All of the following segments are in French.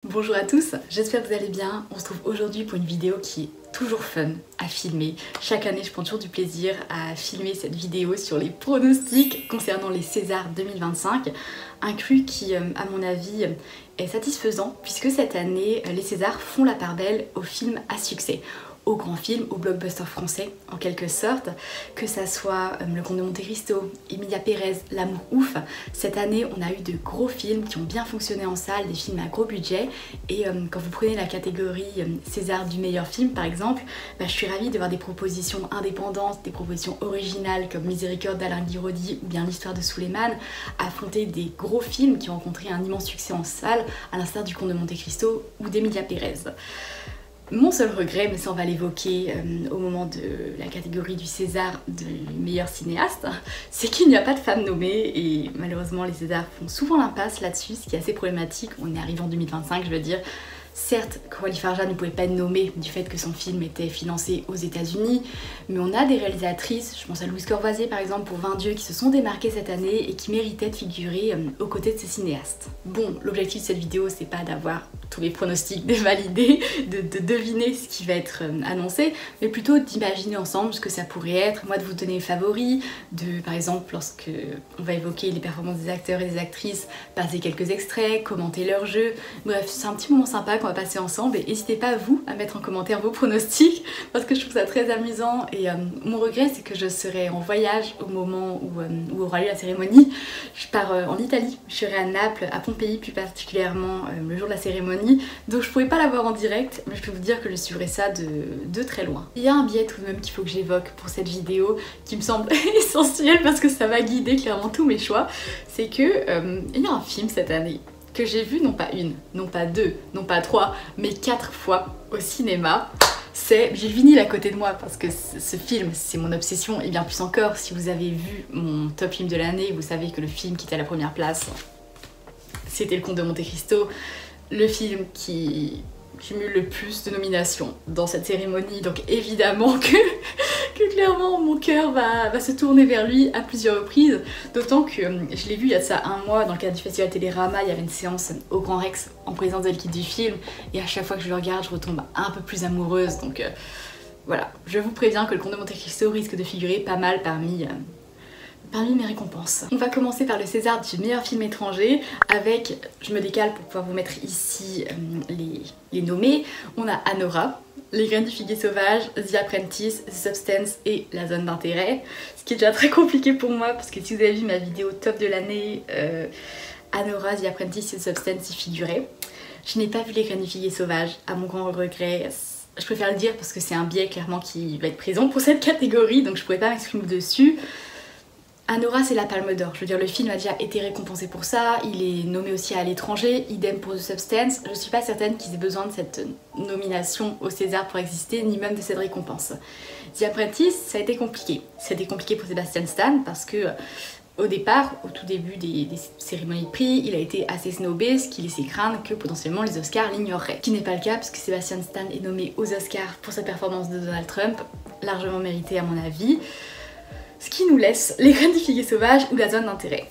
Bonjour à tous, j'espère que vous allez bien. On se trouve aujourd'hui pour une vidéo qui est toujours fun à filmer. Chaque année, je prends toujours du plaisir à filmer cette vidéo sur les pronostics concernant les Césars 2025. Un cru qui, à mon avis, est satisfaisant puisque cette année, les Césars font la part belle aux films à succès. Aux grands films, aux blockbusters français en quelque sorte, que ça soit Le Comte de Monte Cristo, Emilia Pérez, L'amour ouf. Cette année on a eu de gros films qui ont bien fonctionné en salle, des films à gros budget, et quand vous prenez la catégorie César du meilleur film par exemple, je suis ravie de voir des propositions indépendantes, des propositions originales comme Miséricorde d'Alain Guiraudy ou bien L'Histoire de Suleiman affronter des gros films qui ont rencontré un immense succès en salle, à l'instar du Comte de Monte Cristo ou d'Emilia Pérez. Mon seul regret, mais ça on va l'évoquer au moment de la catégorie du César du meilleur cinéaste, c'est qu'il n'y a pas de femmes nommées et malheureusement les Césars font souvent l'impasse là-dessus, ce qui est assez problématique. On est arrivé en 2025, je veux dire. Certes, Coralie Farja ne pouvait pas être nommée du fait que son film était financé aux États-Unis, mais on a des réalisatrices, je pense à Louise Corvoisier par exemple pour 20 Dieux, qui se sont démarquées cette année et qui méritaient de figurer aux côtés de ces cinéastes. Bon, l'objectif de cette vidéo, c'est pas d'avoir tous les pronostics dévalidés, de deviner ce qui va être annoncé, mais plutôt d'imaginer ensemble ce que ça pourrait être, moi de vous donner les favoris, de par exemple lorsque on va évoquer les performances des acteurs et des actrices, passer quelques extraits, commenter leur jeu, bref c'est un petit moment sympa qu'on va passer ensemble et n'hésitez pas vous à mettre en commentaire vos pronostics parce que je trouve ça très amusant et mon regret c'est que je serai en voyage au moment où aura lieu la cérémonie. Je pars en Italie, je serai à Naples, à Pompéi plus particulièrement le jour de la cérémonie, donc je pourrais pas la voir en direct mais je peux vous dire que je suivrai ça de très loin. Il y a un biais tout de même qu'il faut que j'évoque pour cette vidéo qui me semble essentiel parce que ça va guider clairement tous mes choix, c'est que il y a un film cette année que j'ai vu non pas une, non pas deux, non pas trois, mais 4 fois au cinéma. C'est J'ai le vinyle à côté de moi parce que ce film, c'est mon obsession, et bien plus encore, si vous avez vu mon top film de l'année, vous savez que le film qui était à la première place, c'était Le Comte de Monte Cristo, le film qui cumule le plus de nominations dans cette cérémonie, donc évidemment que clairement mon cœur va se tourner vers lui à plusieurs reprises, d'autant que je l'ai vu il y a de ça un mois dans le cadre du festival Télérama, il y avait une séance au Grand Rex en présence de l'équipe du film et à chaque fois que je le regarde je retombe un peu plus amoureuse, donc voilà, je vous préviens que Le Comte de Monte Cristo risque de figurer pas mal parmi mes récompenses. On va commencer par le César du meilleur film étranger avec, je me décale pour pouvoir vous mettre ici les nommés, on a Anora, Les Graines du Figuier Sauvage, The Apprentice, The Substance et La Zone d'Intérêt. Ce qui est déjà très compliqué pour moi parce que si vous avez vu ma vidéo top de l'année, Anora, The Apprentice et The Substance y figuraient. Je n'ai pas vu Les Graines du Figuier Sauvage, à mon grand regret. Je préfère le dire parce que c'est un biais clairement qui va être présent pour cette catégorie, donc je pourrais pas m'exprimer dessus. Anora, c'est la Palme d'Or, je veux dire le film a déjà été récompensé pour ça, il est nommé aussi à l'étranger, idem pour The Substance. Je suis pas certaine qu'ils aient besoin de cette nomination au César pour exister, ni même de cette récompense. The Apprentice, ça a été compliqué. C'était compliqué pour Sebastian Stan parce que au départ, au tout début des cérémonies de prix, il a été assez snobé, ce qui laissait craindre que potentiellement les Oscars l'ignoreraient. Ce qui n'est pas le cas puisque Sebastian Stan est nommé aux Oscars pour sa performance de Donald Trump, largement méritée à mon avis. Ce qui nous laisse Les Graines du Figuier Sauvage ou La Zone d'Intérêt.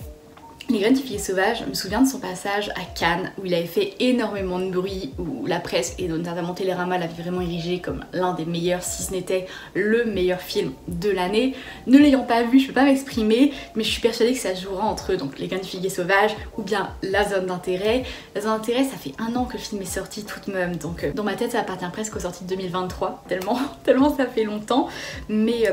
Les Graines du Figuier Sauvage, je me souviens de son passage à Cannes où il avait fait énormément de bruit, où la presse et notamment Télérama l'avait vraiment érigé comme l'un des meilleurs, si ce n'était le meilleur film de l'année. Ne l'ayant pas vu, je peux pas m'exprimer, mais je suis persuadée que ça jouera entre donc Les Graines du Figuier Sauvage ou bien La Zone d'Intérêt. La Zone d'Intérêt, ça fait 1 an que le film est sorti tout de même, donc dans ma tête ça appartient presque aux sorties de 2023, tellement ça fait longtemps, mais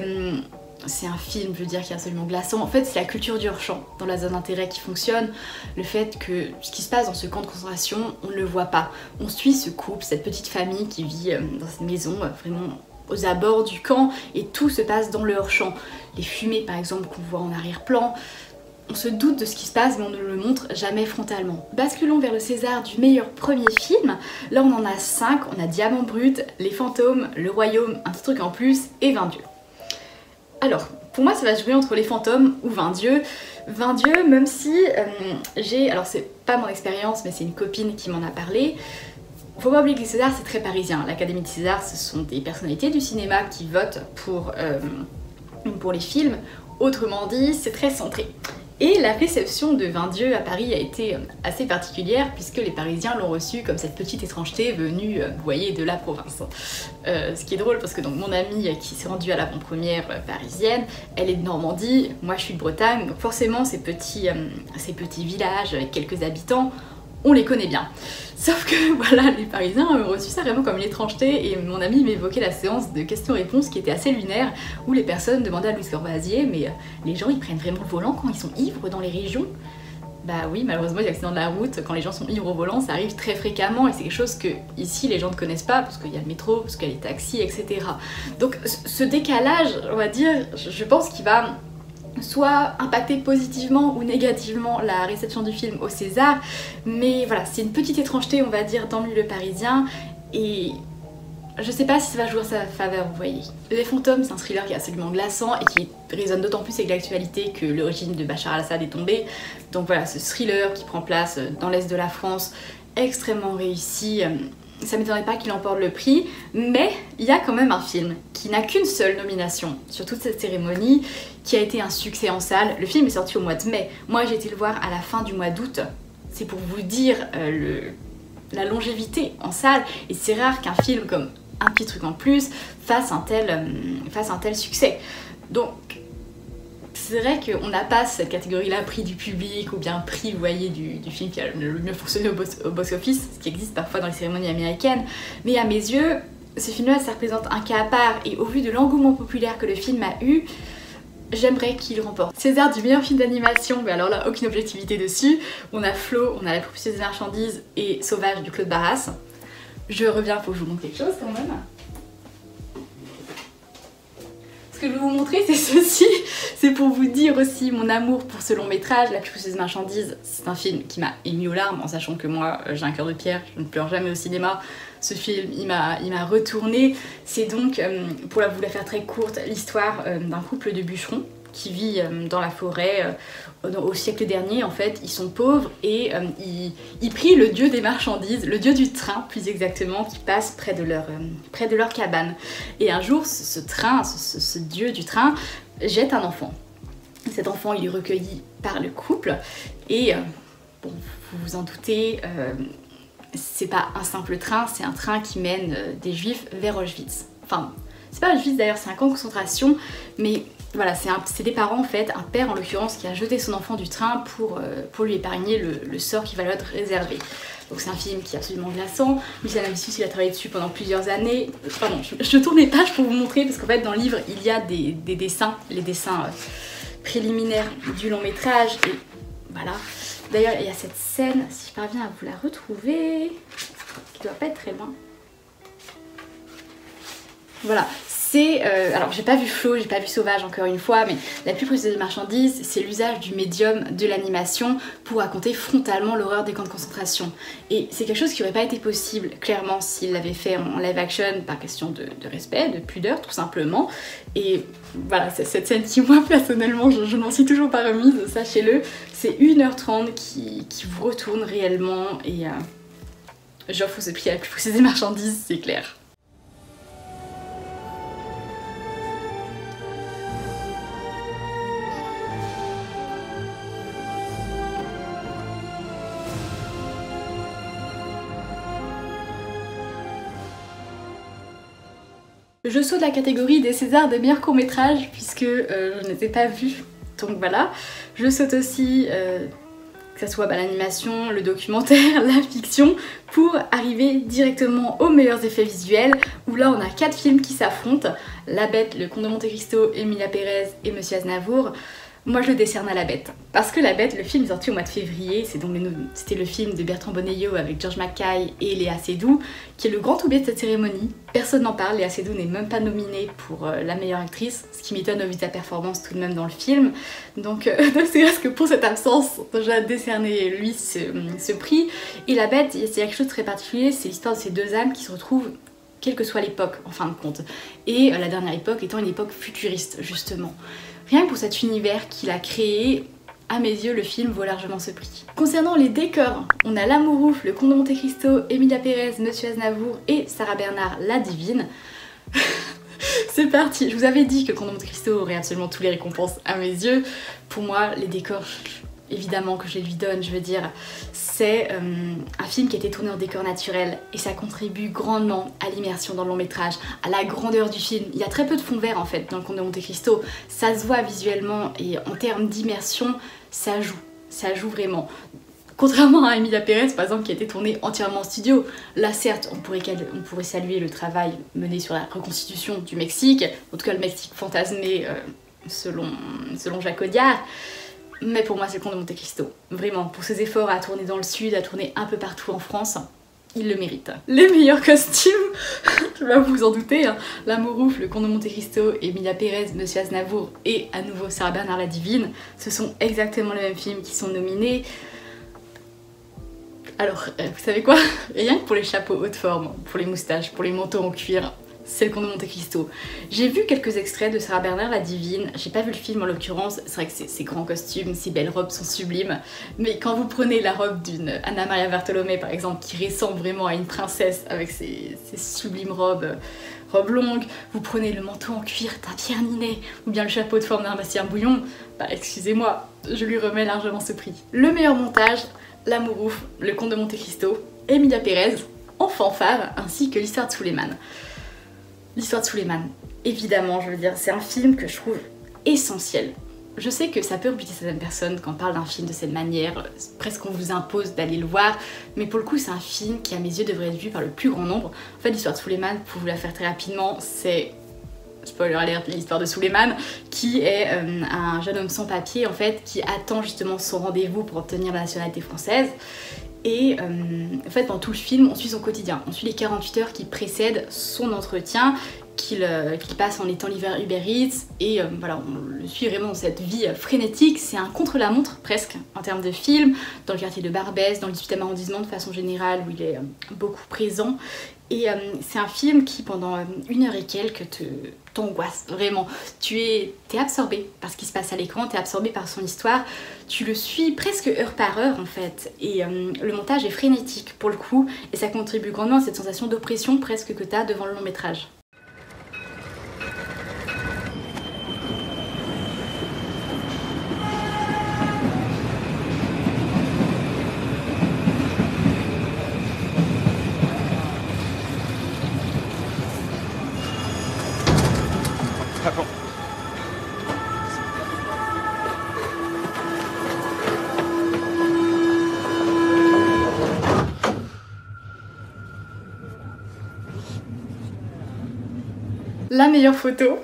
c'est un film, je veux dire, qui est absolument glaçant. En fait, c'est la culture du hors-champ dans La Zone d'Intérêt qui fonctionne. Le fait que ce qui se passe dans ce camp de concentration, on ne le voit pas. On suit ce couple, cette petite famille qui vit dans cette maison vraiment aux abords du camp et tout se passe dans le hors-champ. Les fumées, par exemple, qu'on voit en arrière-plan. On se doute de ce qui se passe mais on ne le montre jamais frontalement. Basculons vers le César du meilleur premier film. Là on en a 5, on a Diamant Brut, Les Fantômes, Le Royaume, Un Petit Truc en Plus et 20 Dieux. Alors, pour moi ça va se jouer entre Les Fantômes ou 20 Dieux. 20 Dieux, même si alors c'est pas mon expérience mais c'est une copine qui m'en a parlé. Faut pas oublier que les Césars c'est très parisien. L'Académie de César ce sont des personnalités du cinéma qui votent pour les films. Autrement dit, c'est très centré. Et la réception de Vindieux à Paris a été assez particulière puisque les Parisiens l'ont reçu comme cette petite étrangeté venue, vous voyez, de la province. Ce qui est drôle parce que donc mon amie qui s'est rendue à l'avant-première parisienne, elle est de Normandie, moi je suis de Bretagne, donc forcément ces petits villages avec quelques habitants, on les connaît bien. Sauf que voilà, les Parisiens ont reçu ça vraiment comme une étrangeté et mon ami m'évoquait la séance de questions-réponses qui était assez lunaire où les personnes demandaient à Louis Corbasier mais les gens ils prennent vraiment le volant quand ils sont ivres dans les régions? Bah oui, malheureusement les accidents de la route, quand les gens sont ivres au volant, ça arrive très fréquemment et c'est quelque chose que ici les gens ne connaissent pas parce qu'il y a le métro, parce qu'il y a les taxis, etc. Donc ce décalage, on va dire, je pense qu'il va soit impacter positivement ou négativement la réception du film au César, mais voilà, c'est une petite étrangeté on va dire dans le milieu parisien et je sais pas si ça va jouer en sa faveur, vous voyez. Les Fantômes, c'est un thriller qui est absolument glaçant et qui résonne d'autant plus avec l'actualité que le régime de Bachar al-Assad est tombé. Donc voilà, ce thriller qui prend place dans l'est de la France, extrêmement réussi. Ça m'étonnerait pas qu'il emporte le prix, mais il y a quand même un film qui n'a qu'une seule nomination sur toute cette cérémonie, qui a été un succès en salle. Le film est sorti au mois de mai. Moi j'ai été le voir à la fin du mois d'août. C'est pour vous dire la longévité en salle, et c'est rare qu'un film comme Un petit truc en plus fasse un tel succès. Donc c'est vrai qu'on n'a pas cette catégorie-là, prix du public ou bien prix, vous voyez, du film qui a le mieux fonctionné au box-office, ce qui existe parfois dans les cérémonies américaines. Mais à mes yeux, ce film-là, ça représente un cas à part et au vu de l'engouement populaire que le film a eu, j'aimerais qu'il remporte. César du meilleur film d'animation, mais alors là, aucune objectivité dessus. On a Flo, on a La Propulseuse des marchandises et Sauvage du Claude Barras. Je reviens pour que je vous montre quelque chose quand même. Ce que je vais vous montrer, c'est ceci. C'est pour vous dire aussi mon amour pour ce long métrage. La Propulseuse des marchandises, c'est un film qui m'a ému aux larmes, en sachant que moi, j'ai un cœur de pierre, je ne pleure jamais au cinéma. Ce film, il m'a retourné. C'est donc, pour vous la faire très courte, l'histoire d'un couple de bûcherons qui vit dans la forêt au siècle dernier. En fait, ils sont pauvres et ils prient le dieu des marchandises, le dieu du train plus exactement, qui passe près de leur cabane. Et un jour, ce dieu du train jette un enfant. Cet enfant, il est recueilli par le couple et, bon, vous vous en doutez, c'est pas un simple train, c'est un train qui mène des juifs vers Auschwitz. Enfin, c'est pas Auschwitz d'ailleurs, c'est un camp de concentration, mais voilà, c'est des parents en fait, un père en l'occurrence qui a jeté son enfant du train pour lui épargner le sort qui va lui être réservé. Donc c'est un film qui est absolument glaçant. Lucien Avicius, il a travaillé dessus pendant plusieurs années. Pardon, je tourne les pages pour vous montrer parce qu'en fait dans le livre il y a des dessins, les dessins préliminaires du long métrage et voilà. D'ailleurs il y a cette scène, si je parviens à vous la retrouver, qui doit pas être très loin. Voilà, c'est... alors j'ai pas vu Flo, j'ai pas vu Sauvage encore une fois, mais La Propulseuse des marchandises, c'est l'usage du médium de l'animation pour raconter frontalement l'horreur des camps de concentration. Et c'est quelque chose qui aurait pas été possible, clairement, s'il l'avait fait en live action, par question de respect, de pudeur, tout simplement. Et voilà, cette scène qui, moi, personnellement, je n'en suis toujours pas remise, sachez-le, c'est 1h30 qui vous retourne réellement, et j'offre ce prix à La Propulseuse des marchandises, c'est clair. Je saute la catégorie des Césars des meilleurs courts-métrages puisque je ne les ai pas vus, donc voilà. Je saute aussi que ce soit l'animation, le documentaire, la fiction, pour arriver directement aux meilleurs effets visuels, où là on a 4 films qui s'affrontent. La Bête, Le Comte de Monte Cristo, Emilia Pérez et Monsieur Aznavour. Moi je le décerne à La Bête, parce que La Bête, le film est sorti au mois de février, c'était le film de Bertrand Bonello avec George Mackay et Léa Seydoux, qui est le grand oublié de cette cérémonie. Personne n'en parle, Léa Seydoux n'est même pas nominée pour la meilleure actrice, ce qui m'étonne au vu de sa performance tout de même dans le film. Donc c'est parce que pour cette absence, j'ai décerné lui ce prix. Et La Bête, il y a quelque chose de très particulier, c'est l'histoire de ces deux âmes qui se retrouvent quelle que soit l'époque en fin de compte. Et la dernière époque étant une époque futuriste justement. Rien que pour cet univers qu'il a créé, à mes yeux, le film vaut largement ce prix. Concernant les décors, on a L'Amour ouf, Le Comte de Monte Cristo, Emilia Pérez, Monsieur Aznavour et Sarah Bernard, la divine. C'est parti. Je vous avais dit que Comte de Monte Cristo aurait absolument toutes les récompenses à mes yeux. Pour moi, les décors, évidemment que je les lui donne, je veux dire, c'est un film qui a été tourné en décor naturel et ça contribue grandement à l'immersion dans le long métrage, à la grandeur du film. Il y a très peu de fond vert en fait dans le Comte de Monte Cristo, ça se voit visuellement et en termes d'immersion, ça joue vraiment. Contrairement à Emilia Pérez par exemple qui a été tournée entièrement en studio, là certes on pourrait saluer le travail mené sur la reconstitution du Mexique, en tout cas le Mexique fantasmé selon Jacques Audiard, mais pour moi c'est le Comte de Monte Cristo. Vraiment, pour ses efforts à tourner dans le sud, à tourner un peu partout en France, il le mérite. Les meilleurs costumes, je vais vous en douter, hein. La Mourouf, le Comte de Monte Cristo, Emilia Pérez, Monsieur Aznavour et à nouveau Sarah Bernard la Divine, ce sont exactement les mêmes films qui sont nominés. Alors, vous savez quoi? Rien que pour les chapeaux haute forme, pour les moustaches, pour les manteaux en cuir, c'est le Comte de Monte Cristo. J'ai vu quelques extraits de Sarah Bernard la Divine, j'ai pas vu le film en l'occurrence, c'est vrai que ces grands costumes, ces belles robes sont sublimes, mais quand vous prenez la robe d'une Anna Maria Bartolomé par exemple, qui ressemble vraiment à une princesse avec ses sublimes robes longues, vous prenez le manteau en cuir d'un Pierre Ninet, ou bien le chapeau de forme d'un Bastien Bouillon, bah excusez-moi, je lui remets largement ce prix. Le meilleur montage, La Mourouf, le Comte de Monte Cristo, Emilia Pérez, en fanfare, ainsi que l'histoire de Suleiman. L'histoire de Suleiman, évidemment, je veux dire, c'est un film que je trouve essentiel. Je sais que ça peut rebuter certaines personnes quand on parle d'un film de cette manière, presque on vous impose d'aller le voir, mais pour le coup c'est un film qui à mes yeux devrait être vu par le plus grand nombre. En fait l'histoire de Suleiman, pour vous la faire très rapidement, c'est, spoiler alert, l'histoire de Suleiman, qui est un jeune homme sans papier en fait, qui attend justement son rendez-vous pour obtenir la nationalité française. Et en fait, dans tout le film, on suit son quotidien. On suit les 48 heures qui précèdent son entretien, qu'il passe en étant livreur Uber Eats. Et voilà, on le suit vraiment dans cette vie frénétique. C'est un contre-la-montre, presque, en termes de film. Dans le quartier de Barbès, dans le 18e arrondissement de façon générale, où il est beaucoup présent. Et c'est un film qui, pendant 1 heure et quelques, t'angoisse, vraiment. T'es absorbé par ce qui se passe à l'écran, t'es absorbé par son histoire, tu le suis presque heure par heure en fait, et le montage est frénétique pour le coup, et ça contribue grandement à cette sensation d'oppression presque que t'as devant le long métrage. La meilleure photo,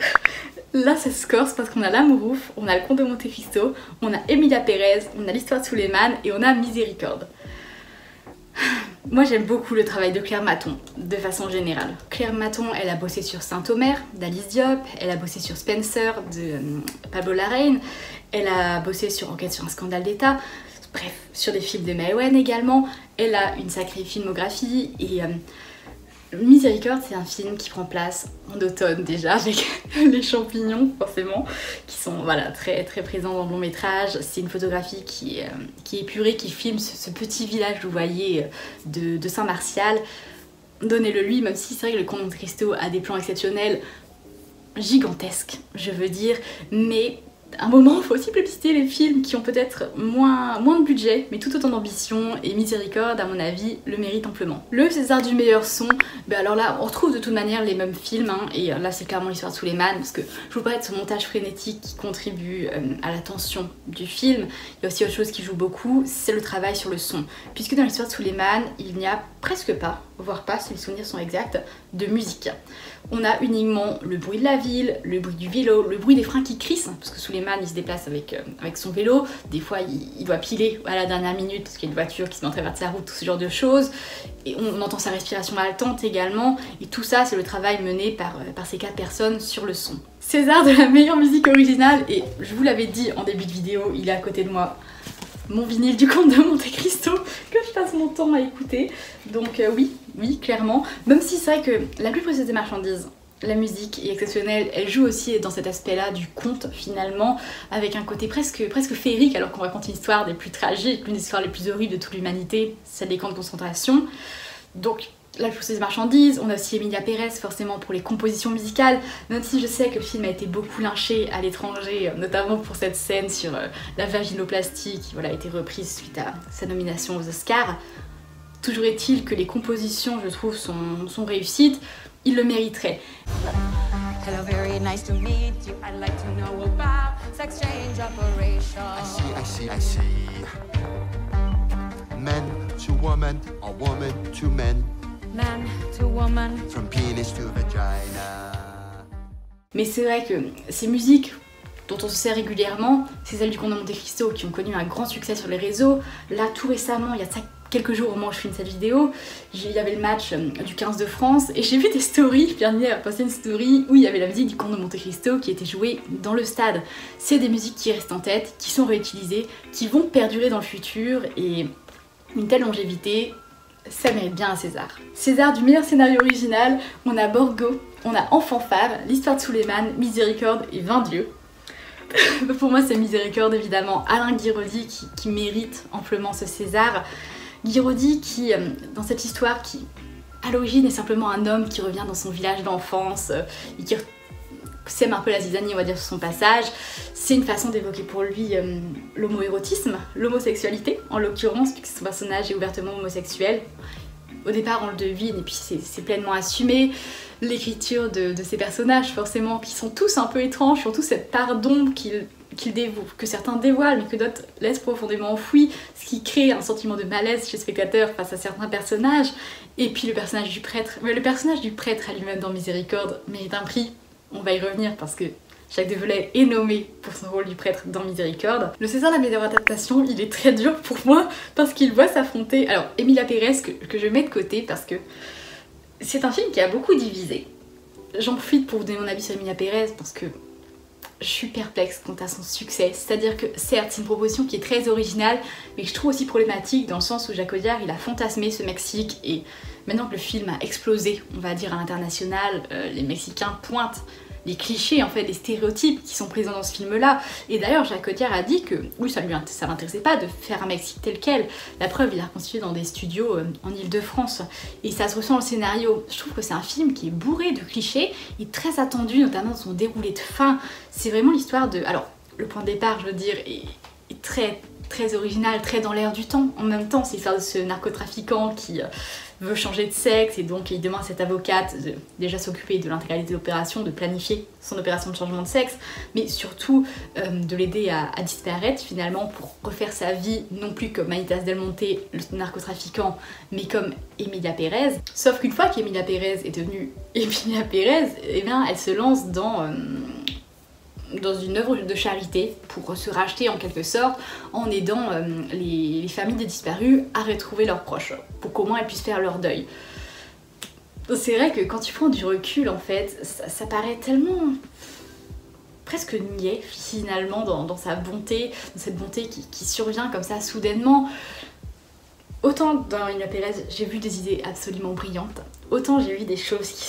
là ça se corse parce qu'on a La Mourouf, on a le Comte de Monte Cristo, on a Emilia Pérez, on a l'histoire de Suleiman et on a Miséricorde. Moi j'aime beaucoup le travail de Claire Mathon, de façon générale. Claire Mathon, elle a bossé sur Saint-Omer d'Alice Diop, elle a bossé sur Spencer de Pablo Larraín, elle a bossé sur Enquête sur un scandale d'État, bref, sur des films de Maïwenn également. Elle a une sacrée filmographie et Miséricorde, c'est un film qui prend place en automne déjà, avec les champignons forcément, qui sont voilà, très présents dans le long métrage. C'est une photographie qui est épurée, qui filme ce petit village, vous voyez, de Saint-Martial. Donnez-le lui, même si c'est vrai que le Comte de Monte Cristo a des plans exceptionnels, gigantesques, je veux dire, mais à un moment, il faut aussi plébisciter les films qui ont peut-être moins de budget, mais tout autant d'ambition, et Miséricorde, à mon avis, le mérite amplement. Le César du meilleur son, ben alors là, on retrouve de toute manière les mêmes films, hein, et là c'est clairement l'histoire de Suleiman, parce que je vous parlais de ce montage frénétique qui contribue à la tension du film. Il y a aussi autre chose qui joue beaucoup, c'est le travail sur le son, puisque dans l'histoire de Suleiman, il n'y a presque pas, voire pas, si les souvenirs sont exacts, de musique. On a uniquement le bruit de la ville, le bruit du vélo, le bruit des freins qui crissent, parce que Suleiman il se déplace avec son vélo, des fois il doit piler à la dernière minute parce qu'il y a une voiture qui se met en travers de sa route, tout ce genre de choses, et on entend sa respiration haletante également, et tout ça c'est le travail mené par ces 4 personnes sur le son. César de la meilleure musique originale, et je vous l'avais dit en début de vidéo, il est à côté de moi, mon vinyle du Comte de Monte Cristo que je passe mon temps à écouter, donc oui, clairement, même si c'est vrai que la plus précieuse des marchandises, la musique est exceptionnelle, elle joue aussi dans cet aspect-là du conte finalement, avec un côté presque féerique alors qu'on raconte une histoire des plus tragiques, l'une des histoires les plus horribles de toute l'humanité, celle des camps de concentration. Donc La Pousseuse des marchandises, on a aussi Emilia Pérez forcément pour les compositions musicales, même si je sais que le film a été beaucoup lynché à l'étranger, notamment pour cette scène sur la vaginoplastie qui a été reprise suite à sa nomination aux Oscars. Toujours est-il que les compositions, je trouve, sont réussites, il le mériterait. Hello, very nice to meet you. I'd like to know about sex change operation. I see. Men to woman, or woman to men. Man to woman. From penis to vagina. Mais c'est vrai que ces musiques dont on se sert régulièrement, c'est celles du Comte de Monte Cristo qui ont connu un grand succès sur les réseaux. Là, tout récemment, il y a quelques jours au moment où je filme cette vidéo, il y avait le match du 15 de France et j'ai vu des stories, Pierre-Nier a posté une story où il y avait la musique du Comte de Monte Cristo qui était jouée dans le stade. C'est des musiques qui restent en tête, qui sont réutilisées, qui vont perdurer dans le futur et une telle longévité, ça mérite bien un César. César du meilleur scénario original, on a Borgo, on a En fanfare, L'histoire de Suleiman, Miséricorde et 20 dieux. Pour moi c'est Miséricorde évidemment, Alain Guiraudy qui mérite amplement ce César. Guiraudy qui, dans cette histoire qui à l'origine est simplement un homme qui revient dans son village d'enfance et qui sème un peu la zizanie on va dire sur son passage, c'est une façon d'évoquer pour lui l'homoérotisme, l'homosexualité en l'occurrence puisque son personnage est ouvertement homosexuel. Au départ on le devine et puis c'est pleinement assumé. L'écriture de ces personnages forcément qui sont tous un peu étranges, surtout cette part d'ombre que certains dévoilent mais que d'autres laissent profondément enfoui, ce qui crée un sentiment de malaise chez le spectateur face à certains personnages. Et puis le personnage du prêtre, mais le personnage du prêtre à lui-même dans Miséricorde mérite un prix, on va y revenir parce que Jacques Develay est nommé pour son rôle du prêtre dans Miséricorde. Le César de la meilleure adaptation, il est très dur pour moi parce qu'il voit s'affronter, alors Emilia Pérez que je mets de côté parce que c'est un film qui a beaucoup divisé. J'en profite pour vous donner mon avis sur Emilia Pérez parce que je suis perplexe quant à son succès. C'est-à-dire que certes c'est une proposition qui est très originale mais que je trouve aussi problématique dans le sens où Jacques Audiard il a fantasmé ce Mexique et maintenant que le film a explosé, on va dire à l'international, les Mexicains pointent les clichés en fait, les stéréotypes qui sont présents dans ce film là. Et d'ailleurs Jacques Audiard a dit que oui ça l'intéressait pas de faire un Mexique tel quel. La preuve il a reconstitué dans des studios en Ile-de-France et ça se ressent dans le scénario. Je trouve que c'est un film qui est bourré de clichés et très attendu notamment dans son déroulé de fin. C'est vraiment l'histoire de... Alors le point de départ je veux dire est très original, très dans l'air du temps. En même temps c'est l'histoire de ce narcotrafiquant qui veut changer de sexe et donc il demande à cette avocate de déjà s'occuper de l'intégralité de l'opération, de planifier son opération de changement de sexe, mais surtout de l'aider à disparaître finalement pour refaire sa vie non plus comme Manitas Del Monte, le narcotrafiquant, mais comme Emilia Pérez. Sauf qu'une fois qu'Emilia Pérez est devenue Emilia Pérez, eh bien, elle se lance dans une œuvre de charité pour se racheter en quelque sorte en aidant les familles des disparus à retrouver leurs proches pour qu'au moins elles puissent faire leur deuil. C'est vrai que quand tu prends du recul en fait ça paraît tellement presque niais finalement dans sa bonté, dans cette bonté qui survient comme ça soudainement. Autant dans Emilia Pérez j'ai vu des idées absolument brillantes, autant j'ai vu des choses qui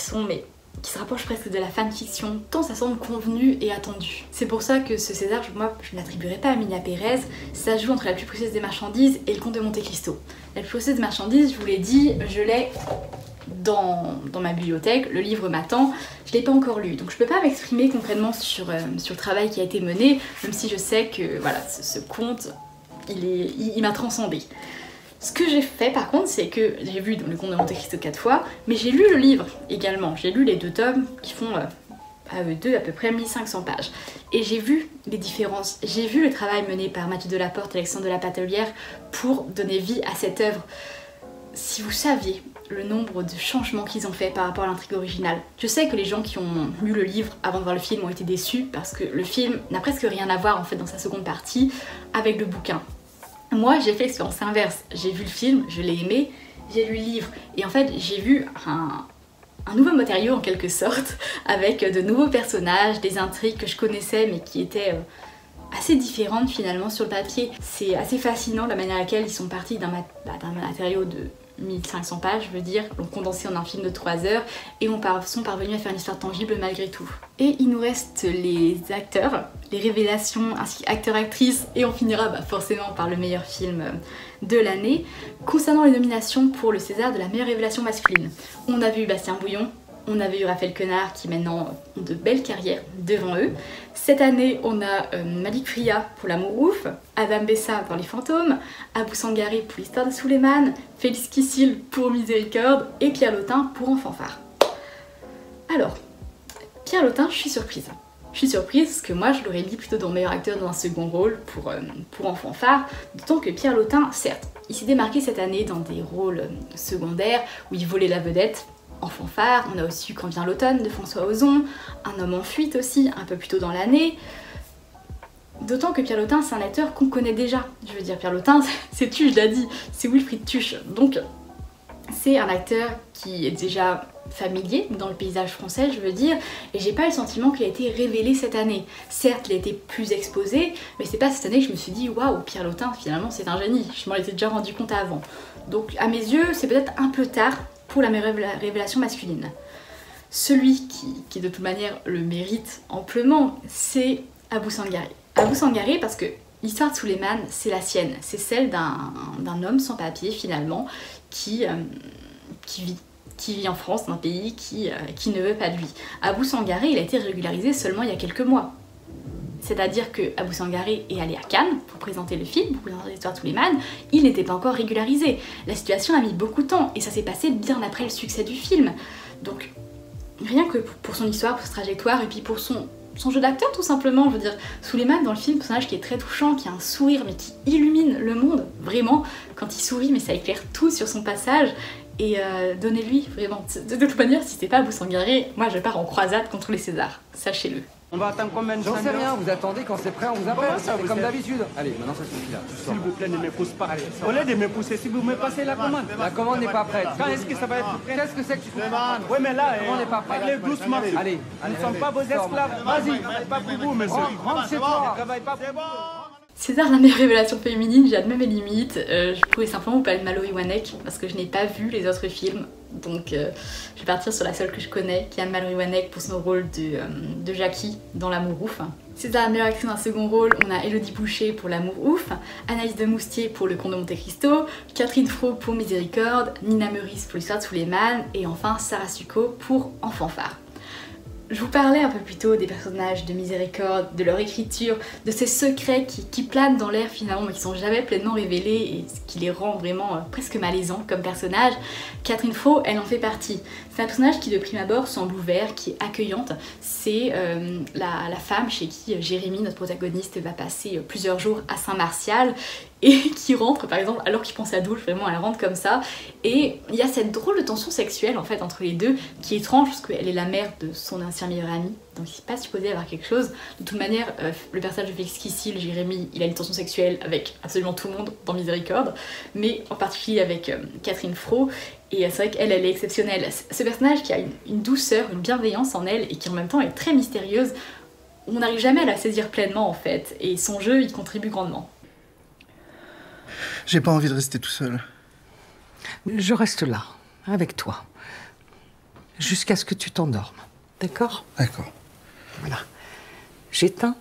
se rapproche presque de la fanfiction, tant ça semble convenu et attendu. C'est pour ça que ce César, moi, je ne l'attribuerai pas à Emilia Pérez, ça joue entre La plus précieuse des marchandises et Le Comte de Monte Cristo. La plus précieuse des marchandises, je vous l'ai dit, je l'ai dans ma bibliothèque, le livre m'attend, je l'ai pas encore lu, donc je peux pas m'exprimer concrètement sur le travail qui a été mené, même si je sais que voilà, ce conte, il m'a transcendé. Ce que j'ai fait par contre, c'est que j'ai vu Le Comte de Monte Cristo 4 fois, mais j'ai lu le livre également. J'ai lu les 2 tomes qui font à eux deux à peu près 1500 pages. Et j'ai vu les différences, j'ai vu le travail mené par Mathieu Delaporte et Alexandre de la Patelière pour donner vie à cette œuvre. Si vous saviez le nombre de changements qu'ils ont fait par rapport à l'intrigue originale. Je sais que les gens qui ont lu le livre avant de voir le film ont été déçus parce que le film n'a presque rien à voir en fait dans sa seconde partie avec le bouquin. Moi j'ai fait l'expérience inverse, j'ai vu le film, je l'ai aimé, j'ai lu le livre et en fait j'ai vu un nouveau matériau en quelque sorte avec de nouveaux personnages, des intrigues que je connaissais mais qui étaient assez différentes finalement sur le papier. C'est assez fascinant la manière à laquelle ils sont partis d'un matériau 1500 pages, je veux dire, donc condensé en un film de 3 heures, et sont parvenus à faire une histoire tangible malgré tout. Et il nous reste les acteurs, les révélations, ainsi qu'acteurs-actrices, et on finira forcément par le meilleur film de l'année. Concernant les nominations pour le César de la meilleure révélation masculine, on a vu Bastien Bouillon, on avait eu Raphaël Quenard qui maintenant ont de belles carrières devant eux. Cette année, on a Malik Friya pour L'amour ouf, Adam Bessa dans Les fantômes, Abou Sangari pour L'histoire de Souleymane, Félix Kissil pour Miséricorde et Pierre Lotin pour En fanfare. Alors, Pierre Lotin, je suis surprise. Je suis surprise parce que moi je l'aurais mis plutôt dans meilleur acteur dans un second rôle pour En fanfare, d'autant que Pierre Lotin, certes, il s'est démarqué cette année dans des rôles secondaires où il volait la vedette. En fanfare, on a aussi eu Quand vient l'automne de François Ozon, Un homme en fuite aussi, un peu plus tôt dans l'année. D'autant que Pierre Lotin, c'est un acteur qu'on connaît déjà. Je veux dire, Pierre Lotin, c'est Tuche, je l'ai dit, c'est Wilfried Tuche. Donc, c'est un acteur qui est déjà familier dans le paysage français, je veux dire, et j'ai pas eu le sentiment qu'il a été révélé cette année. Certes, il a été plus exposé, mais c'est pas cette année que je me suis dit waouh, Pierre Lotin, finalement, c'est un génie. Je m'en étais déjà rendu compte avant. Donc, à mes yeux, c'est peut-être un peu tard pour la révélation masculine. Celui qui de toute manière le mérite amplement, c'est Abou Sangari. Abou Sangari parce que l'histoire de Souleymane, c'est la sienne, c'est celle d'un homme sans papier finalement qui vit en France, dans un pays qui ne veut pas de lui. Abou Sangari, il a été régularisé seulement il y a quelques mois. C'est-à-dire que Abou Sangari est allé à Cannes pour présenter le film, pour présenter l'histoire de Souleymane, il n'était pas encore régularisé. La situation a mis beaucoup de temps et ça s'est passé bien après le succès du film. Donc rien que pour son histoire, pour sa trajectoire et puis pour son jeu d'acteur tout simplement, je veux dire, Souleymane dans le film, personnage qui est très touchant, qui a un sourire mais qui illumine le monde, vraiment, quand il sourit mais ça éclaire tout sur son passage. Et donnez-lui vraiment, de toute manière si c'est pas Abou Sangari, moi je pars en croisade contre les Césars, sachez-le. On va attendre combien de temps? J'en sais rien, vous attendez, quand c'est prêt, on vous appelle. C'est comme d'habitude. Allez, maintenant ça suffit là. S'il vous plaît, ne me pousse pas. Allez, au lieu de me pousser, si vous me passez la commande. La commande n'est pas prête. Quand est-ce que ça va être prêt? Qu'est-ce que c'est que tu comprends? Oui, mais là, la commande n'est pas prête. parlez doucement. Allez, nous ne sommes pas vos esclaves. Vas-y, ne travaille pas pour vous, monsieur. Rentre chez toi. Ne travaille pas pour vous. César, la meilleure révélation féminine, j'admets mes limites. Je pourrais simplement vous parler de Malo Iwanek parce que je n'ai pas vu les autres films. Donc je vais partir sur la seule que je connais, qui est Malo Iwanek pour son rôle de Jackie dans L'amour ouf. César, la meilleure actrice dans un second rôle, on a Élodie Boucher pour L'amour ouf, Anaïs de Moustier pour Le Comte de Monte Cristo, Catherine Fro pour Miséricorde, Nina Meurice pour L'histoire de Souleymane et enfin Sarah Succo pour En fanfare. Je vous parlais un peu plus tôt des personnages de Miséricorde, de leur écriture, de ces secrets qui planent dans l'air finalement mais qui sont jamais pleinement révélés et ce qui les rend vraiment presque malaisants comme personnage. Catherine Fro, elle en fait partie. C'est un personnage qui de prime abord semble ouvert, qui est accueillante. C'est la femme chez qui Jérémy, notre protagoniste, va passer plusieurs jours à Saint-Martial et qui rentre par exemple alors qu'il pense à douche, vraiment elle rentre comme ça. Et il y a cette drôle de tension sexuelle en fait entre les deux qui est étrange parce qu'elle est la mère de son ancien meilleur ami. Donc il n'est pas supposé avoir quelque chose. De toute manière, le personnage de Félix Kissil, Jérémy, il a une tension sexuelle avec absolument tout le monde dans Miséricorde, mais en particulier avec Catherine Fro. Et c'est vrai qu'elle, elle est exceptionnelle. Ce personnage qui a une douceur, une bienveillance en elle et qui en même temps est très mystérieuse, on n'arrive jamais à la saisir pleinement en fait. Et son jeu, il contribue grandement. J'ai pas envie de rester tout seul. Je reste là, avec toi, jusqu'à ce que tu t'endormes. D'accord? D'accord. Voilà. J'éteins.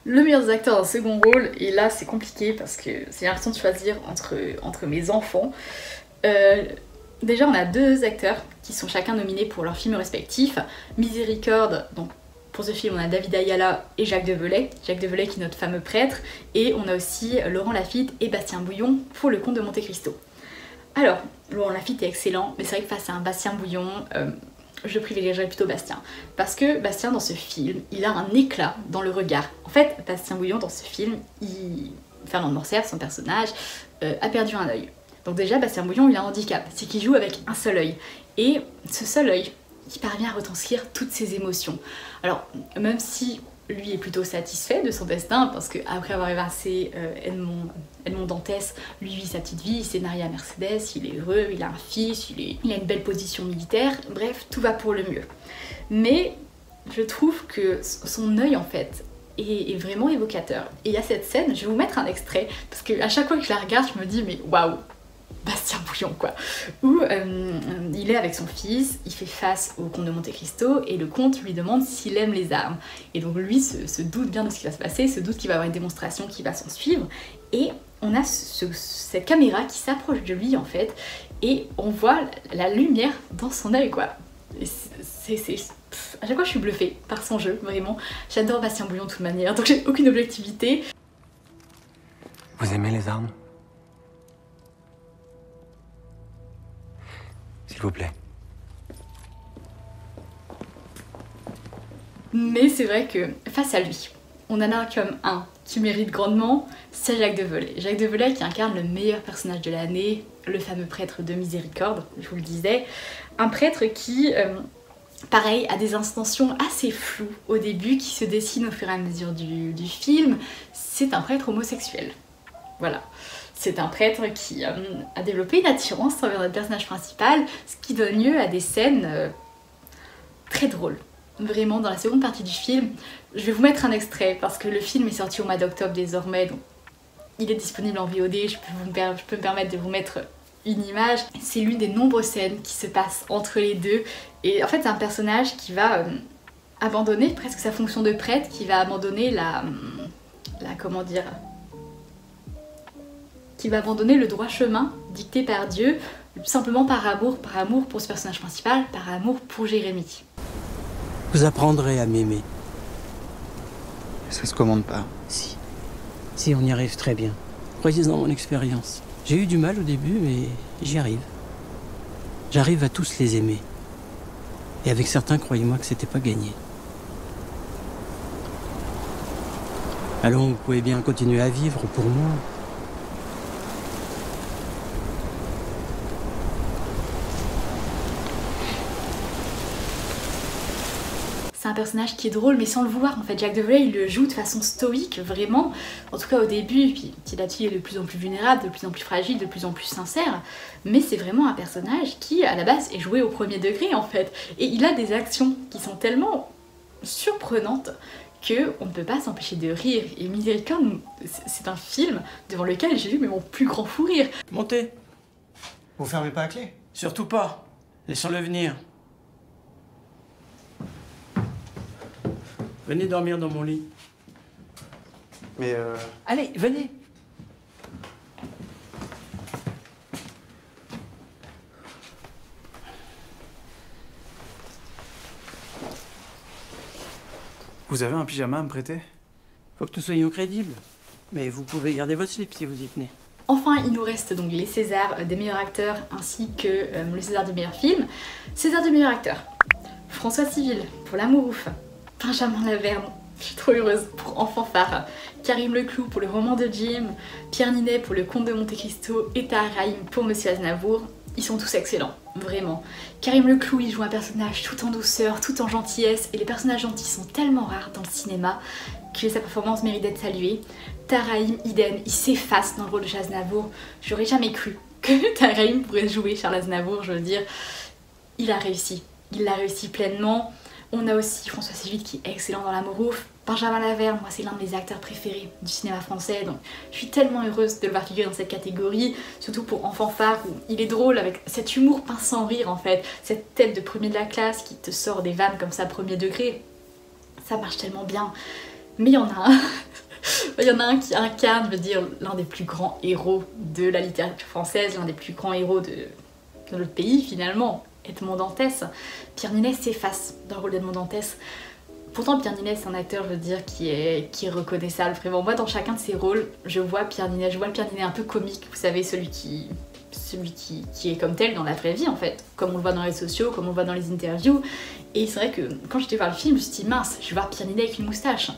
Le meilleur acteur d'un second rôle, et là c'est compliqué parce que c'est l'impression de choisir entre mes enfants. Déjà on a deux acteurs qui sont chacun nominés pour leurs films respectifs. Miséricorde, donc pour ce film on a David Ayala et Jacques Develay. Jacques Develay qui est notre fameux prêtre. Et on a aussi Laurent Lafitte et Bastien Bouillon pour Le Comte de Monte Cristo. Alors, Laurent Lafitte est excellent, mais c'est vrai que face à un Bastien Bouillon, je privilégierais plutôt Bastien. Parce que Bastien, dans ce film, il a un éclat dans le regard. En fait, Bastien Bouillon, dans ce film, Fernand de Morcerf, son personnage, a perdu un œil. Donc déjà, Bastien Bouillon, il a un handicap, c'est qu'il joue avec un seul œil. Et ce seul œil, il parvient à retranscrire toutes ses émotions. Alors, même si lui est plutôt satisfait de son destin parce qu'après avoir évincé Edmond Dantès, lui vit sa petite vie, il s'est marié à Mercedes, il est heureux, il a un fils, il a une belle position militaire, bref, tout va pour le mieux. Mais je trouve que son œil en fait est vraiment évocateur. Et il y a cette scène, je vais vous mettre un extrait, parce qu'à chaque fois que je la regarde, je me dis mais waouh, Bastien Bouillon quoi, où il est avec son fils, il fait face au comte de Monte Cristo et le comte lui demande s'il aime les armes. Et donc lui se doute bien de ce qui va se passer, se doute qu'il va y avoir une démonstration qui va s'en suivre et on a cette caméra qui s'approche de lui en fait et on voit la lumière dans son œil quoi. À chaque fois je suis bluffée par son jeu, vraiment. J'adore Bastien Bouillon de toute manière, donc j'ai aucune objectivité. Vous aimez les armes? S'il vous plaît. Mais c'est vrai que face à lui, on en a comme un qui mérite grandement, c'est Jacques Develay. Jacques Develay qui incarne le meilleur personnage de l'année, le fameux prêtre de miséricorde, je vous le disais. Un prêtre qui, pareil, a des intentions assez floues au début, qui se dessinent au fur et à mesure du film. C'est un prêtre homosexuel. Voilà. C'est un prêtre qui a développé une attirance envers notre personnage principal, ce qui donne lieu à des scènes très drôles. Vraiment, dans la seconde partie du film, je vais vous mettre un extrait parce que le film est sorti au mois d'octobre désormais, donc il est disponible en VOD, je peux me permettre de vous mettre une image. C'est l'une des nombreuses scènes qui se passent entre les deux et en fait c'est un personnage qui va abandonner presque sa fonction de prêtre, qui va abandonner comment dire, qui va abandonner le droit chemin dicté par Dieu, simplement par amour pour ce personnage principal, par amour pour Jérémie. Vous apprendrez à m'aimer. Ça se commande pas. Si, on y arrive très bien. Croyez en mon expérience. J'ai eu du mal au début, mais j'y arrive. J'arrive à tous les aimer. Et avec certains, croyez-moi que c'était pas gagné. Allons, vous pouvez bien continuer à vivre pour moi. C'est un personnage qui est drôle mais sans le vouloir en fait. Jacques Develay il le joue de façon stoïque vraiment, en tout cas au début, puis petit à petit il est de plus en plus vulnérable, de plus en plus fragile, de plus en plus sincère, mais c'est vraiment un personnage qui à la base est joué au premier degré en fait, et il a des actions qui sont tellement surprenantes qu'on ne peut pas s'empêcher de rire, et Miséricorde c'est un film devant lequel j'ai eu mon plus grand fou rire. Montez. Vous fermez pas à clé? Surtout pas. Laissons-le venir. Venez dormir dans mon lit. Mais Allez, venez. vous avez un pyjama à me prêter? Faut que nous soyons crédibles. Mais vous pouvez garder votre slip si vous y tenez. Enfin, il nous reste donc les Césars des meilleurs acteurs ainsi que le César du meilleur film. César du meilleur acteur, François Civil pour L'amour ouf, Benjamin Laverne, je suis trop heureuse, pour Enfant phare, Karim Leclou pour Le roman de Jim, Pierre Ninet pour Le comte de Monte Cristo et Tahar Rahim pour Monsieur Aznavour. Ils sont tous excellents, vraiment. Karim Leclou, il joue un personnage tout en douceur, tout en gentillesse, et les personnages gentils sont tellement rares dans le cinéma que sa performance mérite d'être saluée. Tahar Rahim, idem, il s'efface dans le rôle de Charles Aznavour. J'aurais jamais cru que Tahar Rahim pourrait jouer Charles Aznavour, je veux dire. Il a réussi, il l'a réussi pleinement. On a aussi François Civil qui est excellent dans L'amour ouf. Benjamin Laverne, moi c'est l'un de mes acteurs préférés du cinéma français, donc je suis tellement heureuse de le voir figurer dans cette catégorie, surtout pour Enfant phare où il est drôle avec cet humour pince sans rire en fait, cette tête de premier de la classe qui te sort des vannes comme ça premier degré, ça marche tellement bien. Mais il y en a un, il y en a un qui incarne, je veux dire, l'un des plus grands héros de la littérature française, l'un des plus grands héros de notre pays finalement, Edmond Dantès. Pierre Ninet s'efface dans le rôle d'Edmond Dantès. Pourtant Pierre Ninet c'est un acteur, je veux dire, qui est reconnaissable vraiment. Moi dans chacun de ses rôles, je vois Pierre Ninet, je vois le Pierre Ninet un peu comique, vous savez, celui qui est comme tel dans la vraie vie en fait, comme on le voit dans les réseaux sociaux, comme on le voit dans les interviews. Et c'est vrai que quand j'étais voir le film, je me suis dit mince, je vais voir Pierre Ninet avec une moustache.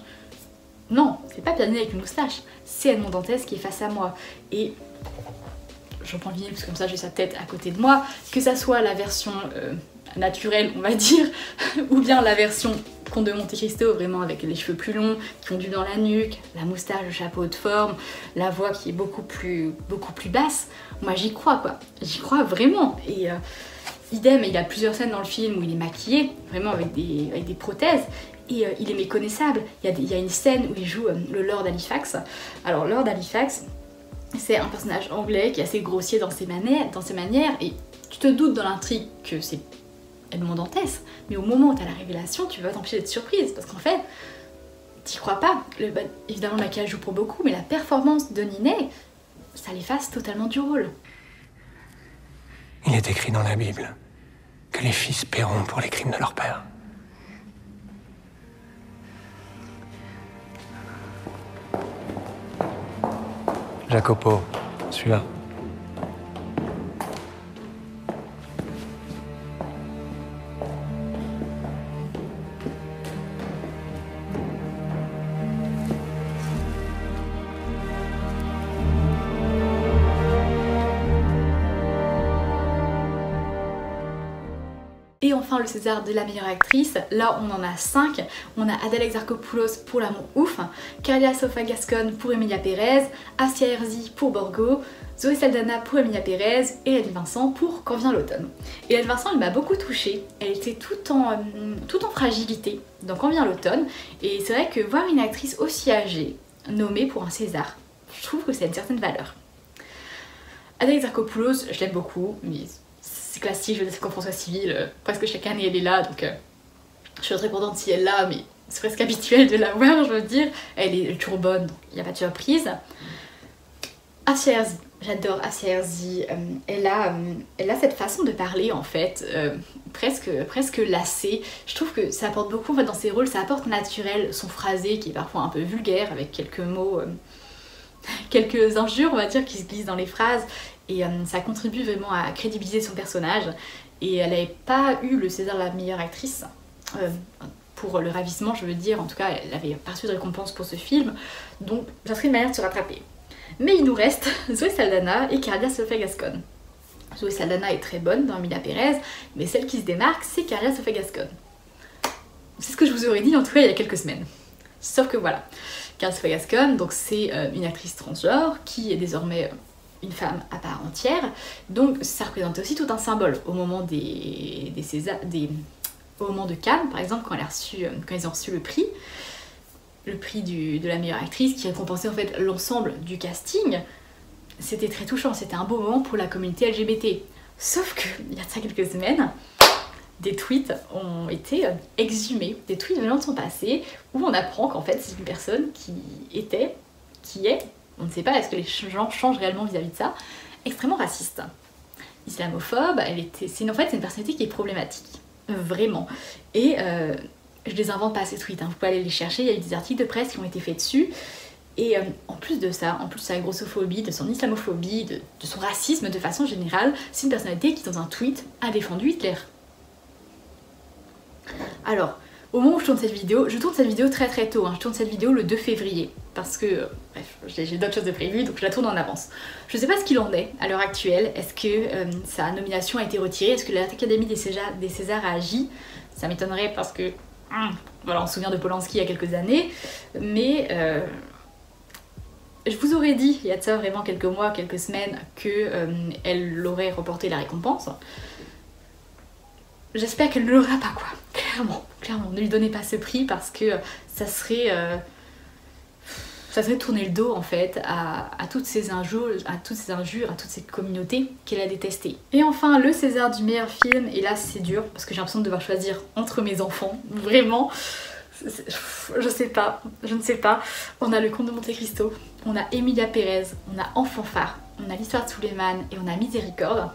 Non, c'est pas Pierre Ninet avec une moustache, c'est Edmond Dantès qui est face à moi. Et je prends le vinyle parce que comme ça j'ai sa tête à côté de moi, que ça soit la version naturelle on va dire, ou bien la version Comte de Monte Cristo, vraiment avec les cheveux plus longs, qui ondulent dans la nuque, la moustache, le chapeau de forme, la voix qui est beaucoup plus basse, moi j'y crois quoi, j'y crois vraiment. Et idem, il y a plusieurs scènes dans le film où il est maquillé, vraiment avec des prothèses, et il est méconnaissable. Il y a une scène où il joue le Lord Halifax. Alors Lord Halifax, c'est un personnage anglais qui est assez grossier dans ses manières, et tu te doutes dans l'intrigue que c'est Edmond Dantès, mais au moment où tu as la révélation, tu vas t'empêcher d'être surprise, parce qu'en fait, t'y crois pas. Évidemment, le maquillage joue pour beaucoup, mais la performance de Ninet, ça l'efface totalement du rôle. Il est écrit dans la Bible que les fils paieront pour les crimes de leur père. Jacopo, celui-là. Et enfin le César de la meilleure actrice, là on en a 5. On a Adèle Exarchopoulos pour L'amour ouf, Carla Sofa Gascon pour Emilia Pérez, Assia Herzi pour Borgo, Zoé Saldana pour Emilia Pérez et Hélène Vincent pour Quand vient l'automne. Et Hélène Vincent elle m'a beaucoup touchée, elle était tout en fragilité dans Quand vient l'automne, et c'est vrai que voir une actrice aussi âgée nommée pour un César, je trouve que c'est une certaine valeur. Adèle Exarchopoulos, je l'aime beaucoup, mais c'est classique, je veux dire, c'est comme François Civil, presque chaque année elle est là, donc je suis très contente si elle est là, mais c'est presque habituel de la voir, je veux dire. Elle est toujours bonne, donc il n'y a pas de surprise. Assia Herzi, j'adore Assia Herzi, elle a cette façon de parler en fait, presque lassée. Je trouve que ça apporte beaucoup en fait, dans ses rôles, ça apporte naturel, son phrasé qui est parfois un peu vulgaire, avec quelques mots, quelques injures on va dire qui se glissent dans les phrases. Et ça contribue vraiment à crédibiliser son personnage. Et elle n'avait pas eu le César de la meilleure actrice pour Le Ravissement, je veux dire. En tout cas, elle avait pas reçu de récompense pour ce film. Donc, ça serait une manière de se rattraper. Mais il nous reste Zoé Saldana et Carla Sofa Gascon. Zoé Saldana est très bonne dans Emilia Pérez, mais celle qui se démarque, c'est Carla Sofa Gascon. C'est ce que je vous aurais dit en tout cas il y a quelques semaines. Sauf que voilà, Carla Sofa Gascon, donc c'est une actrice transgenre qui est désormais une femme à part entière, donc ça représente aussi tout un symbole au moment au moment de Cannes par exemple, quand ils ont reçu le prix de la meilleure actrice qui récompensait en fait l'ensemble du casting. C'était très touchant, c'était un beau moment pour la communauté LGBT. Sauf que il y a de ça quelques semaines, des tweets ont été exhumés, des tweets venant de son passé, où on apprend qu'en fait c'est une personne qui est, on ne sait pas, est-ce que les gens changent réellement vis-à-vis de ça, extrêmement raciste, islamophobe. C'est une personnalité qui est problématique, vraiment. Et je les invente pas ces tweets, hein. Vous pouvez aller les chercher, il y a eu des articles de presse qui ont été faits dessus. Et en plus de sa grossophobie, de son islamophobie, de son racisme de façon générale, c'est une personnalité qui dans un tweet a défendu Hitler. Alors, au moment où je tourne cette vidéo très très tôt, hein. Je tourne cette vidéo le 2 février, parce que, bref, j'ai d'autres choses de prévues, donc je la tourne en avance. Je sais pas ce qu'il en est à l'heure actuelle, est-ce que sa nomination a été retirée, est-ce que l'Académie des Césars a agi? Ça m'étonnerait parce que, voilà, on se souvient de Polanski il y a quelques années, mais je vous aurais dit, il y a de ça vraiment quelques mois, quelques semaines, qu'elle aurait remporté la récompense. J'espère qu'elle ne l'aura pas, quoi. Clairement, ne lui donnez pas ce prix parce que ça serait tourner le dos en fait à toutes ces injures, à toutes ces communautés qu'elle a détestées. Et enfin, le César du meilleur film, et là c'est dur parce que j'ai l'impression de devoir choisir entre mes enfants, vraiment. Je ne sais pas. On a Le Comte de Monte Cristo, on a Emilia Pérez, on a Enfant phare, on a L'Histoire de Suleiman et on a Miséricorde.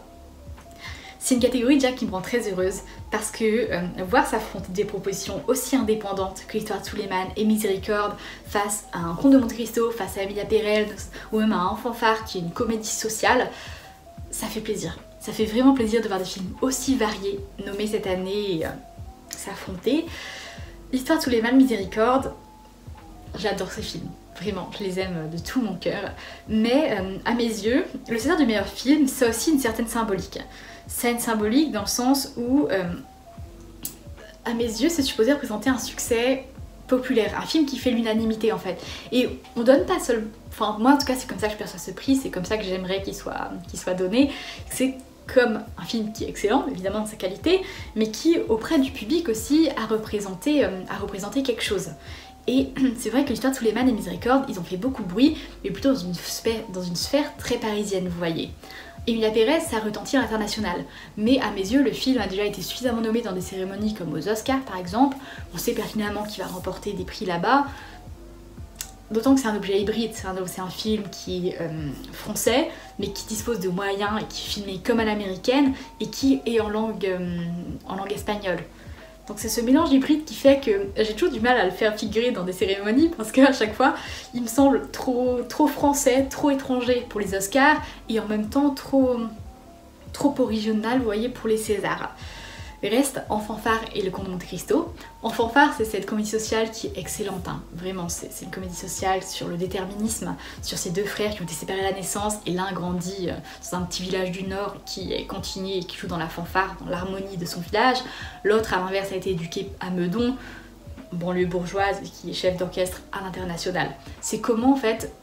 C'est une catégorie déjà qui me rend très heureuse parce que voir s'affronter des propositions aussi indépendantes que L'Histoire de Suleiman et Miséricorde face à un Comte de Monte Cristo, face à Emilia Pérez ou même à un Enfant phare qui est une comédie sociale, ça fait plaisir. Ça fait vraiment plaisir de voir des films aussi variés nommés cette année s'affronter. L'Histoire de Suleiman, Miséricorde, j'adore ces films. Vraiment, je les aime de tout mon cœur. Mais à mes yeux, le César du meilleur film, c'est aussi une certaine symbolique. C'est une symbolique dans le sens où, à mes yeux, c'est supposé représenter un succès populaire, un film qui fait l'unanimité en fait. Et on donne pas seul... Enfin, moi en tout cas, c'est comme ça que je perçois ce prix, c'est comme ça que j'aimerais qu'il soit donné. C'est comme un film qui est excellent, évidemment de sa qualité, mais qui, auprès du public aussi, a représenté quelque chose. Et c'est vrai que l'histoire de Suleiman et Miséricorde, ils ont fait beaucoup de bruit, mais plutôt dans une sphère très parisienne, vous voyez. Emilia Pérez, ça retentit à l'international, mais à mes yeux, le film a déjà été suffisamment nommé dans des cérémonies comme aux Oscars par exemple, on sait pertinemment qu'il va remporter des prix là-bas, d'autant que c'est un objet hybride, c'est un film qui est français, mais qui dispose de moyens et qui est filmé comme à l'américaine, et qui est en langue espagnole. Donc c'est ce mélange hybride qui fait que j'ai toujours du mal à le faire figurer dans des cérémonies parce qu'à chaque fois il me semble trop français, trop étranger pour les Oscars et en même temps trop original, vous voyez, pour les Césars. Reste En fanfare et Le Comte de Monte Cristo. En fanfare, c'est cette comédie sociale qui est excellente, hein. Vraiment, c'est une comédie sociale sur le déterminisme, sur ces deux frères qui ont été séparés à la naissance et l'un grandit dans un petit village du Nord qui est continué et qui joue dans la fanfare, dans l'harmonie de son village. L'autre, à l'inverse, a été éduqué à Meudon, banlieue bourgeoise, qui est chef d'orchestre à l'international. C'est comment en fait,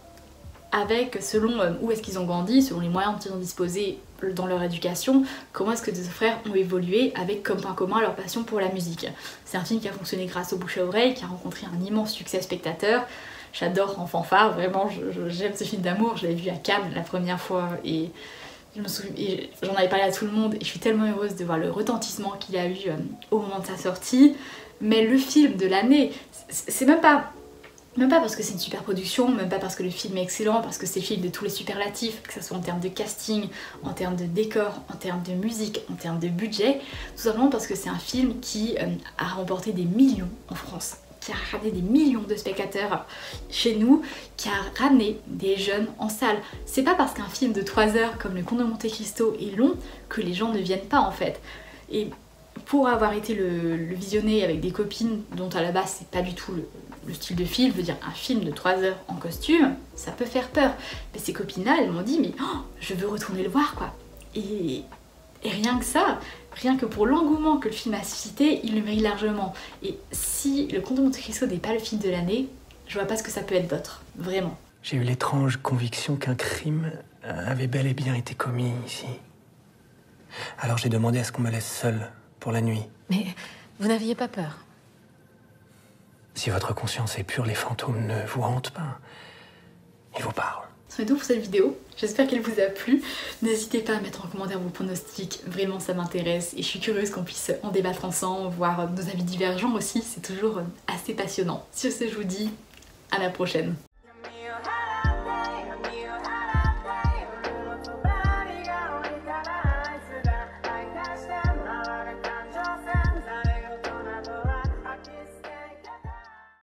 selon où est-ce qu'ils ont grandi, selon les moyens dont ils ont disposé dans leur éducation, comment est-ce que deux frères ont évolué avec comme point commun leur passion pour la musique. C'est un film qui a fonctionné grâce au bouche à oreille, qui a rencontré un immense succès spectateur. J'adore En fanfare, vraiment, j'aime ce film d'amour, je l'avais vu à Cannes la première fois et j'en avais parlé à tout le monde et je suis tellement heureuse de voir le retentissement qu'il a eu au moment de sa sortie. Mais le film de l'année, c'est même pas parce que c'est une super production, même pas parce que le film est excellent, parce que c'est le film de tous les superlatifs, que ce soit en termes de casting, en termes de décor, en termes de musique, en termes de budget, tout simplement parce que c'est un film qui a remporté des millions en France, qui a ramené des millions de spectateurs chez nous, qui a ramené des jeunes en salle. C'est pas parce qu'un film de 3 heures comme Le Comte de Monte Cristo est long que les gens ne viennent pas en fait. Et pour avoir été le visionner avec des copines dont à la base c'est pas du tout le style de film, veut dire un film de 3 heures en costume, ça peut faire peur. Mais ces copines-là, elles m'ont dit mais oh, je veux retourner le voir quoi. Et rien que ça, rien que pour l'engouement que le film a suscité, il le mérite largement. Et si Le Comte de Monte Cristo n'est pas le film de l'année, je vois pas ce que ça peut être d'autre, vraiment. J'ai eu l'étrange conviction qu'un crime avait bel et bien été commis ici. Alors j'ai demandé à ce qu'on me laisse seule pour la nuit. Mais vous n'aviez pas peur? Si votre conscience est pure, les fantômes ne vous hantent pas. Ils vous parlent. C'est tout pour cette vidéo. J'espère qu'elle vous a plu. N'hésitez pas à mettre en commentaire vos pronostics. Vraiment, ça m'intéresse. Et je suis curieuse qu'on puisse en débattre ensemble, voir nos avis divergents aussi. C'est toujours assez passionnant. Sur ce, je vous dis à la prochaine.